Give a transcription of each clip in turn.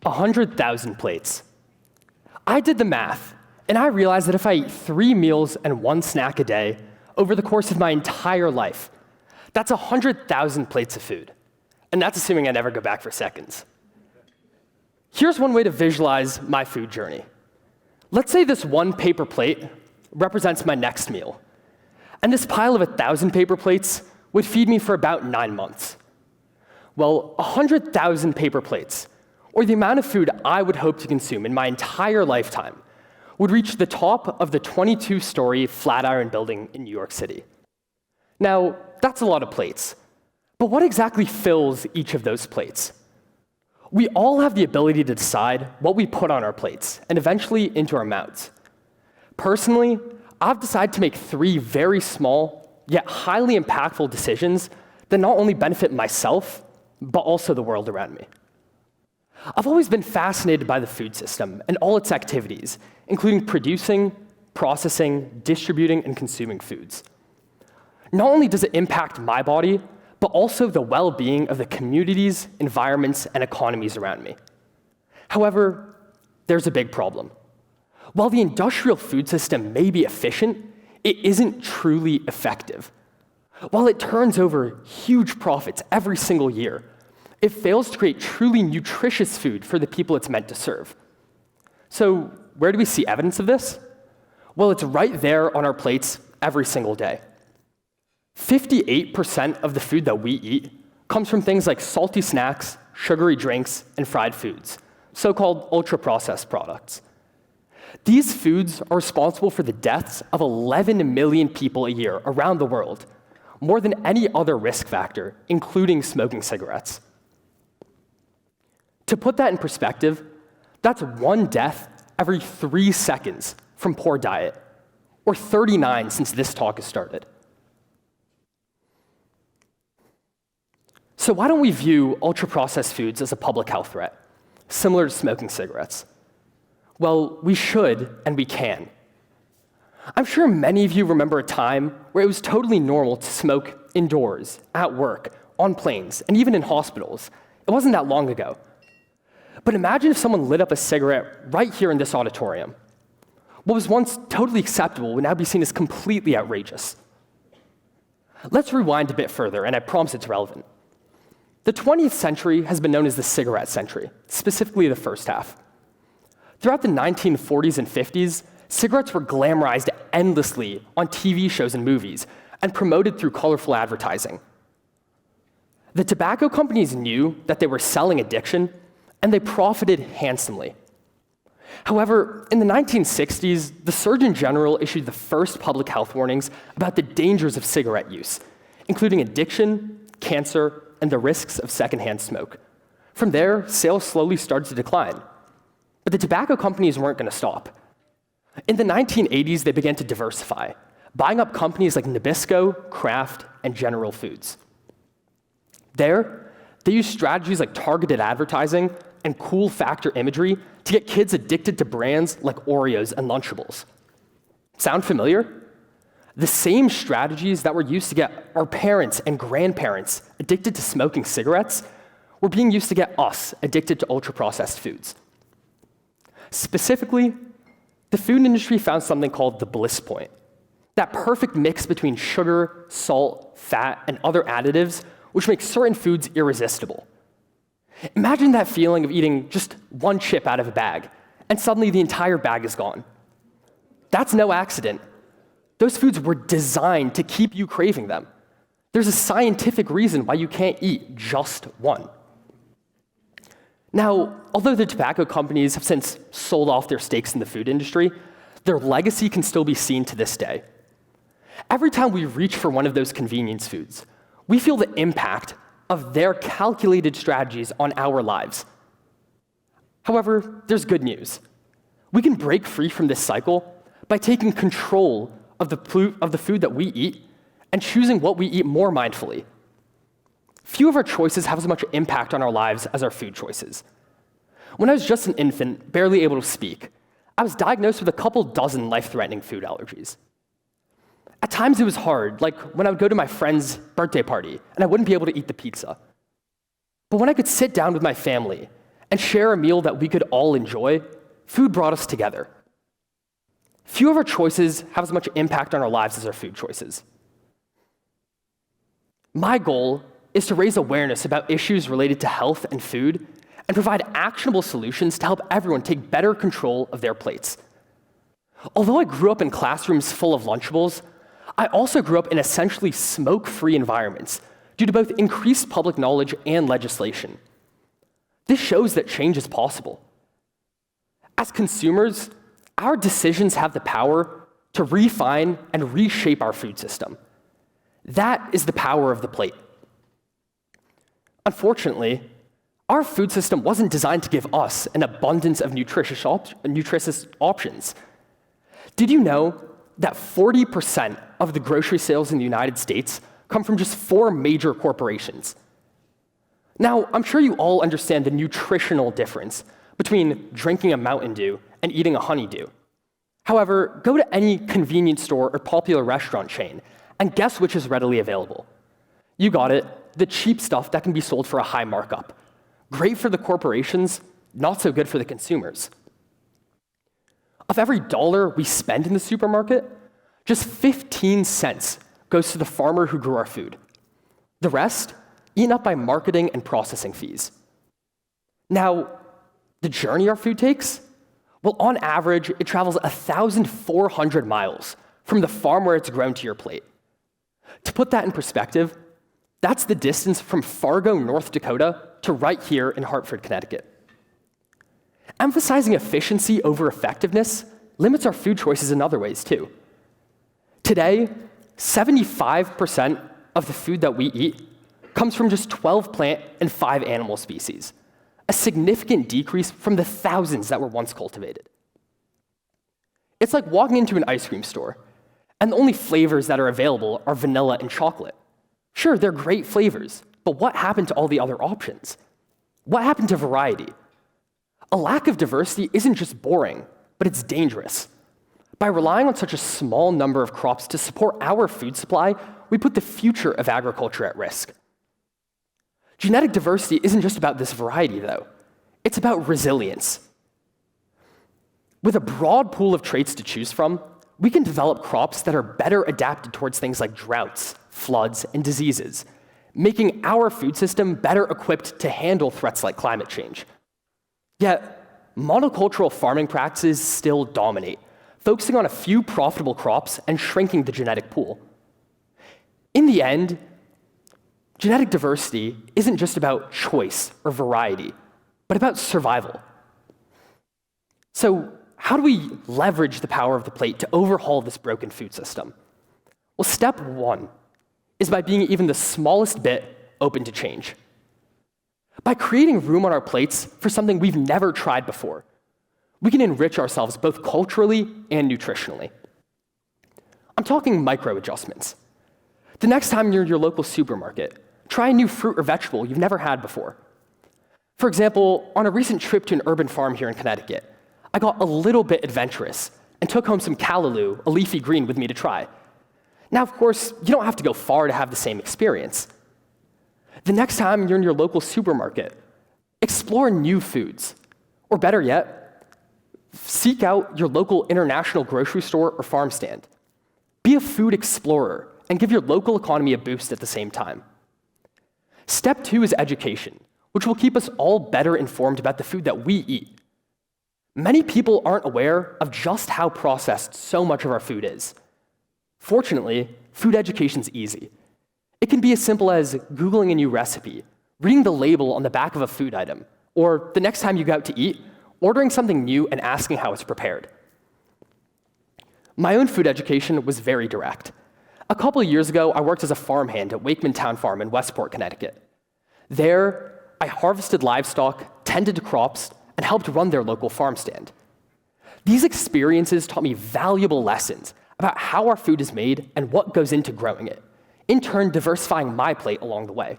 100,000 plates. I did the math, and I realized that if I eat 3 meals and 1 snack a day over the course of my entire life, that's 100,000 plates of food. And that's assuming I never go back for seconds. Here's one way to visualize my food journey. Let's say this 1 paper plate represents my next meal. And this pile of 1,000 paper plates would feed me for about 9 months. Well, 100,000 paper plates, or the amount of food I would hope to consume in my entire lifetime, would reach the top of the 22-story Flatiron building in New York City. Now, that's a lot of plates. But what exactly fills each of those plates? We all have the ability to decide what we put on our plates and eventually into our mouths. Personally, I've decided to make 3 very small, yet highly impactful decisions that not only benefit myself, but also the world around me. I've always been fascinated by the food system and all its activities, including producing, processing, distributing, and consuming foods. Not only does it impact my body, but also the well-being of the communities, environments, and economies around me. However, there's a big problem. While the industrial food system may be efficient, it isn't truly effective. While it turns over huge profits every single year, it fails to create truly nutritious food for the people it's meant to serve. So, where do we see evidence of this? Well, it's right there on our plates every single day. 58% of the food that we eat comes from things like salty snacks, sugary drinks, and fried foods, so-called ultra-processed products. These foods are responsible for the deaths of 11 million people a year around the world, more than any other risk factor, including smoking cigarettes. To put that in perspective, that's 1 death every 3 seconds from poor diet, or 39 since this talk has started. So why don't we view ultra-processed foods as a public health threat, similar to smoking cigarettes? Well, we should and we can. I'm sure many of you remember a time where it was totally normal to smoke indoors, at work, on planes, and even in hospitals. It wasn't that long ago. But imagine if someone lit up a cigarette right here in this auditorium. What was once totally acceptable would now be seen as completely outrageous. Let's rewind a bit further, and I promise it's relevant. The 20th century has been known as the cigarette century, specifically the first half. Throughout the 1940s and 50s, cigarettes were glamorized endlessly on TV shows and movies, and promoted through colorful advertising. The tobacco companies knew that they were selling addiction, and they profited handsomely. However, in the 1960s, the Surgeon General issued the first public health warnings about the dangers of cigarette use, including addiction, cancer, and the risks of secondhand smoke. From there, sales slowly started to decline. But the tobacco companies weren't going to stop. In the 1980s, they began to diversify, buying up companies like Nabisco, Kraft, and General Foods. There, they used strategies like targeted advertising and cool factor imagery to get kids addicted to brands like Oreos and Lunchables. Sound familiar? The same strategies that were used to get our parents and grandparents addicted to smoking cigarettes were being used to get us addicted to ultra-processed foods. Specifically, the food industry found something called the bliss point, that perfect mix between sugar, salt, fat, and other additives which make certain foods irresistible. Imagine that feeling of eating just 1 chip out of a bag, and suddenly the entire bag is gone. That's no accident. Those foods were designed to keep you craving them. There's a scientific reason why you can't eat just one. Now, although the tobacco companies have since sold off their stakes in the food industry, their legacy can still be seen to this day. Every time we reach for one of those convenience foods, we feel the impact of their calculated strategies on our lives. However, there's good news. We can break free from this cycle by taking control of the food that we eat and choosing what we eat more mindfully. Few of our choices have as much impact on our lives as our food choices. When I was just an infant, barely able to speak, I was diagnosed with a couple dozen life-threatening food allergies. At times it was hard, like when I would go to my friend's birthday party and I wouldn't be able to eat the pizza. But when I could sit down with my family and share a meal that we could all enjoy, food brought us together. Few of our choices have as much impact on our lives as our food choices. My goal is to raise awareness about issues related to health and food and provide actionable solutions to help everyone take better control of their plates. Although I grew up in classrooms full of Lunchables, I also grew up in essentially smoke-free environments due to both increased public knowledge and legislation. This shows that change is possible. As consumers, our decisions have the power to refine and reshape our food system. That is the power of the plate. Unfortunately, our food system wasn't designed to give us an abundance of nutritious options. Did you know that 40% of the grocery sales in the United States come from just 4 major corporations? Now, I'm sure you all understand the nutritional difference between drinking a Mountain Dew and eating a honeydew. However, go to any convenience store or popular restaurant chain and guess which is readily available. You got it, the cheap stuff that can be sold for a high markup. Great for the corporations, not so good for the consumers. Of every dollar we spend in the supermarket, just 15 cents goes to the farmer who grew our food. The rest, eaten up by marketing and processing fees. Now, the journey our food takes? Well, on average, it travels 1,400 miles from the farm where it's grown to your plate. To put that in perspective, that's the distance from Fargo, North Dakota, to right here in Hartford, Connecticut. Emphasizing efficiency over effectiveness limits our food choices in other ways, too. Today, 75% of the food that we eat comes from just 12 plant and 5 animal species, a significant decrease from the thousands that were once cultivated. It's like walking into an ice cream store, and the only flavors that are available are vanilla and chocolate. Sure, they're great flavors, but what happened to all the other options? What happened to variety? A lack of diversity isn't just boring, but it's dangerous. By relying on such a small number of crops to support our food supply, we put the future of agriculture at risk. Genetic diversity isn't just about this variety, though. It's about resilience. With a broad pool of traits to choose from, we can develop crops that are better adapted towards things like droughts, floods, and diseases, making our food system better equipped to handle threats like climate change. Yet, monocultural farming practices still dominate, focusing on a few profitable crops and shrinking the genetic pool. In the end, genetic diversity isn't just about choice or variety, but about survival. So, how do we leverage the power of the plate to overhaul this broken food system? Well, step 1 is by being even the smallest bit open to change. By creating room on our plates for something we've never tried before, we can enrich ourselves both culturally and nutritionally. I'm talking micro adjustments. The next time you're in your local supermarket, try a new fruit or vegetable you've never had before. For example, on a recent trip to an urban farm here in Connecticut, I got a little bit adventurous and took home some callaloo, a leafy green, with me to try. Now, of course, you don't have to go far to have the same experience. The next time you're in your local supermarket, explore new foods. Or better yet, seek out your local international grocery store or farm stand. Be a food explorer and give your local economy a boost at the same time. Step 2 is education, which will keep us all better informed about the food that we eat. Many people aren't aware of just how processed so much of our food is. Fortunately, food education's easy. It can be as simple as Googling a new recipe, reading the label on the back of a food item, or the next time you go out to eat, ordering something new and asking how it's prepared. My own food education was very direct. A couple of years ago, I worked as a farmhand at Wakeman Town Farm in Westport, Connecticut. There, I harvested livestock, tended to crops, and helped run their local farm stand. These experiences taught me valuable lessons about how our food is made and what goes into growing it, in turn diversifying my plate along the way.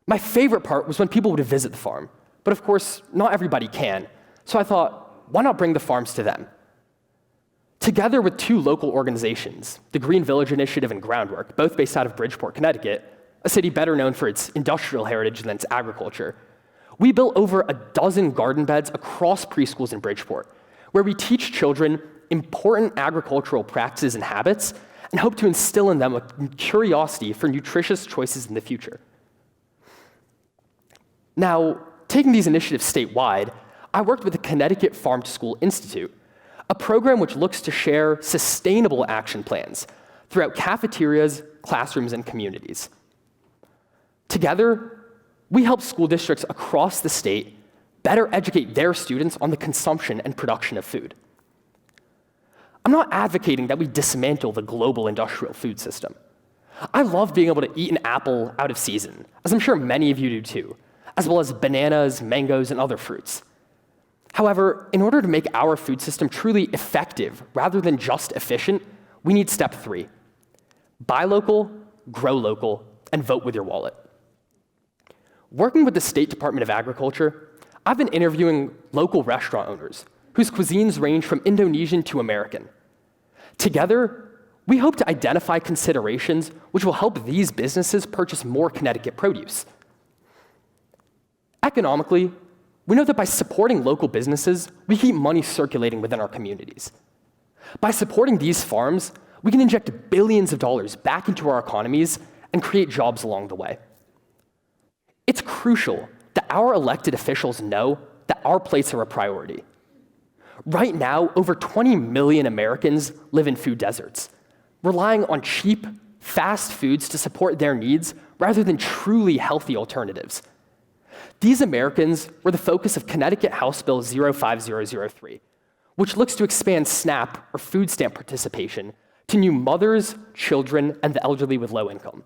My favorite part was when people would visit the farm, but of course, not everybody can, so I thought, why not bring the farms to them? Together with 2 local organizations, the Green Village Initiative and Groundwork, both based out of Bridgeport, Connecticut, a city better known for its industrial heritage than its agriculture, We built over a dozen garden beds across preschools in Bridgeport, where we teach children important agricultural practices and habits and hope to instill in them a curiosity for nutritious choices in the future. Now, taking these initiatives statewide, I worked with the Connecticut Farm to School Institute, a program which looks to share sustainable action plans throughout cafeterias, classrooms, and communities. Together, we help school districts across the state better educate their students on the consumption and production of food. I'm not advocating that we dismantle the global industrial food system. I love being able to eat an apple out of season, as I'm sure many of you do too, as well as bananas, mangoes, and other fruits. However, in order to make our food system truly effective rather than just efficient, we need step 3. Buy local, grow local, and vote with your wallet. Working with the State Department of Agriculture, I've been interviewing local restaurant owners whose cuisines range from Indonesian to American. Together, we hope to identify considerations which will help these businesses purchase more Connecticut produce. Economically, we know that by supporting local businesses, we keep money circulating within our communities. By supporting these farms, we can inject billions of dollars back into our economies and create jobs along the way. It's crucial that our elected officials know that our plates are a priority. Right now, over 20 million Americans live in food deserts, relying on cheap, fast foods to support their needs rather than truly healthy alternatives. These Americans were the focus of Connecticut House Bill 05003, which looks to expand SNAP, or food stamp participation, to new mothers, children, and the elderly with low income.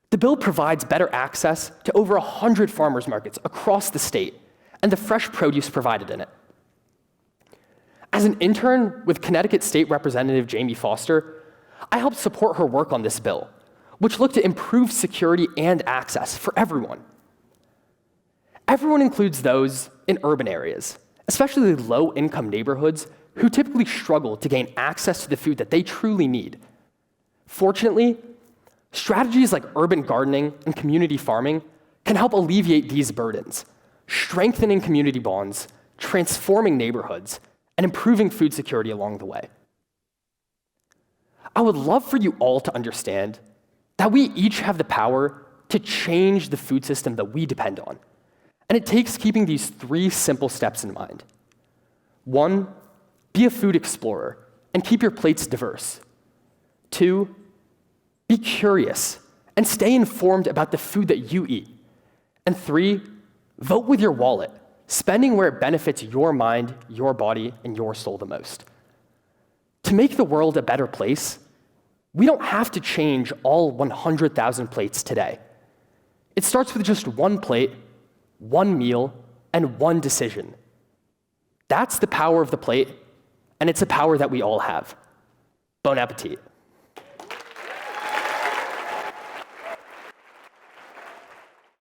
The bill provides better access to over 100 farmers markets across the state and the fresh produce provided in it. As an intern with Connecticut State Representative Jamie Foster, I helped support her work on this bill, which looked to improve security and access for everyone. Everyone includes those in urban areas, especially low-income neighborhoods who typically struggle to gain access to the food that they truly need. Fortunately, strategies like urban gardening and community farming can help alleviate these burdens, strengthening community bonds, transforming neighborhoods, and improving food security along the way. I would love for you all to understand that we each have the power to change the food system that we depend on. And it takes keeping these 3 simple steps in mind. 1, be a food explorer and keep your plates diverse. 2, be curious and stay informed about the food that you eat. And 3, vote with your wallet, spending where it benefits your mind, your body, and your soul the most. To make the world a better place, we don't have to change all 100,000 plates today. It starts with just 1 plate, 1 meal, and 1 decision. That's the power of the plate, and it's a power that we all have. Bon appetit.